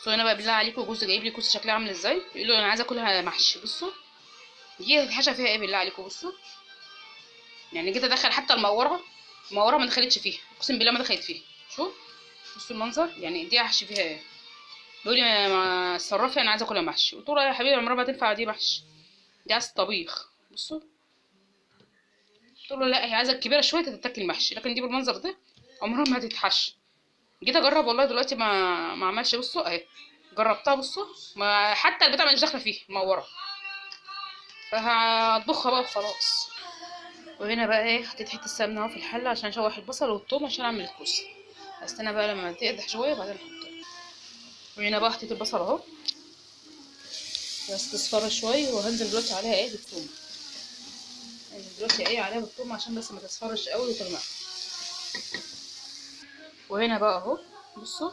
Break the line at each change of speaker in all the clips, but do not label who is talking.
بصوا هنا بقى بالله عليكم جوزي جايب لي كوسه شكلها عامل ازاي، يقول له انا عايزه اكلها محشي. بصوا دي الحشا فيها ايه بالله عليكم. بصوا يعني جيت ادخل حتى المقوره ما دخلتش فيها، اقسم بالله ما دخلت فيها. شوف بصوا المنظر، يعني دي هحشي فيها ايه. بيقول لي ما اتصرفي انا عايزه اكلها محشي. قلت له يا حبيبي عمرها ما تنفع دي محشي، دي عايزه طبيخ. بصوا قلت له لا هي عايزه الكبيره شويه تتاكل محشي، لكن دي بالمنظر ده عمرها ما هتتحشي. جيت اجرب والله دلوقتي ما عملش. بصوا اهي جربتها. بصوا ما حتى البتاع مش داخله فيه مورا، فهطبخها بقى وخلاص. وهنا بقى ايه حطيت حته سمنه اهو في الحله عشان اشوح البصل والثوم عشان اعمل الكوسه. استنى بقى لما تقدح شويه وبعدين احطها. وهنا بقى حطيت البصل اهو بس تصفر شويه، وهنزل دلوقتي عليها ايه بالثوم. هنزل دلوقتي ايه عليها بالثوم عشان بس ما تصفرش قوي وتغمق. وهنا بقى اهو بصوا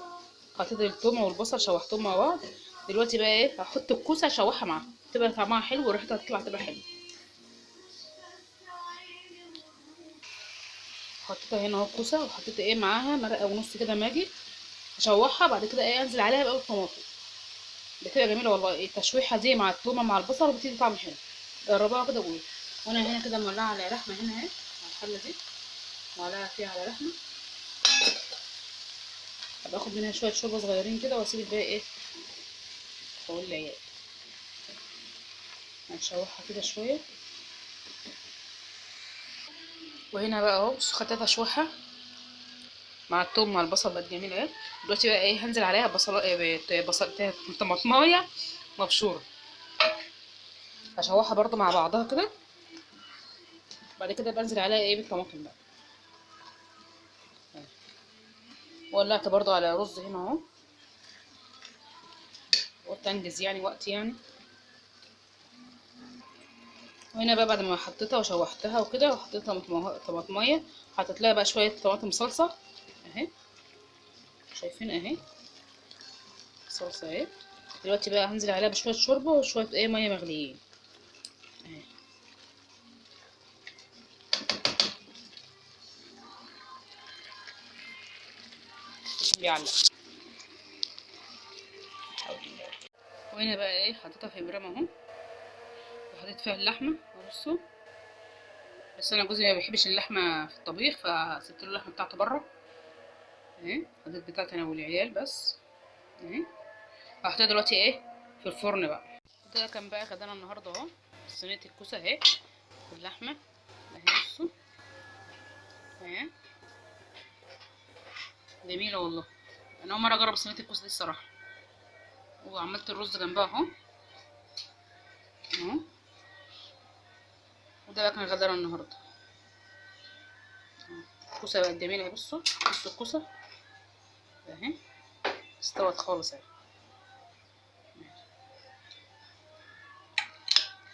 حطيت الثوم والبصل شوحتهم مع بعض. دلوقتي بقى ايه هحط الكوسه اشوحها معاها، تبقى طعمها حلو وريحتها تطلع تبقى حلوه. حطيتها هنا اهو الكوسه، وحطيت ايه معاها مرقه ونص كده ماجي اشوحها. بعد كده ايه انزل عليها بقى بالطماطم، بتبقى جميله والله. التشويحه دي مع الثومه مع البصل بتدي طعم حلو، جربوها كده وقولي. وانا هنا كده مولعه على لحمه هنا اهي على الحله دي، مولعه فيها على لحمه. باخد منها شويه شوربه صغيرين كده واسيب الباقي ايه اقول العيال. هنشوحها كده شويه. وهنا بقى اهو بصوا خدتها تشويحه مع الثوم مع البصل بقت جميله اهي. دلوقتي بقى ايه هنزل عليها بصل طماطمايه مبشوره، هشوحها برضو مع بعضها كده. بعد كده بنزل عليها ايه بالطماطم بقى. ولعت برضو على رز هنا اهو، قلت انجز يعني وقت يعني. وهنا بقى بعد ما حطيتها وشوحتها وكده وحطيت طماطميه، حطيت لها بقى شويه طماطم صلصه اهي، شايفين اهي صلصه اهي. دلوقتي بقى هنزل عليها بشويه شوربه وشويه ايه ميه مغليين اهي. بيعلق. وهنا بقى ايه حطيتها في برام اهو، وحطيت فيها اللحمه. بصوا بس انا جوزي ما بيحبش اللحمه في الطبيخ فسبت له اللحمه بتاعته بره اهي. حطيت بتاعتي انا والعيال بس اهي. هحطها دلوقتي ايه في الفرن بقى. ده كان بقى غدانا النهارده اهو، صينيه الكوسه اهي باللحمه اهي. بصوا اهي جميله والله، انا اول مره اجرب صينيه الكوسه دي الصراحه. وعملت الرز جنبها اهو اهو. وده بقى كان غدانا النهارده. الكوسه بقت جميله اهي. بصوا الكوسه اهي استوت خالص اهي،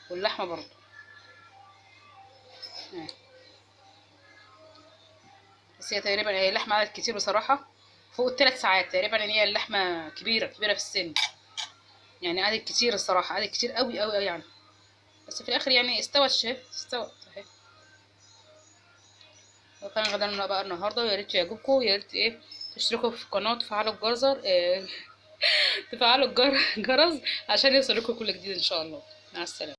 واللحمه برضو اهي. بس هي تقريبا هي اللحمه قعدت كتير بصراحه، فوق ال3 ساعات تقريبا. ان هي اللحمه كبيره في السن، يعني قعدت كتير الصراحه، قعدت كتير قوي قوي يعني. بس في الاخر يعني استوت استوت اهي. وكان غدانا بقى النهارده. ويا ريت يعجبكم، ويا ريت ايه تشتركوا في القناه وتفعلوا الجرس تفعلوا الجرس عشان يوصلكم كل جديد ان شاء الله. مع السلامه.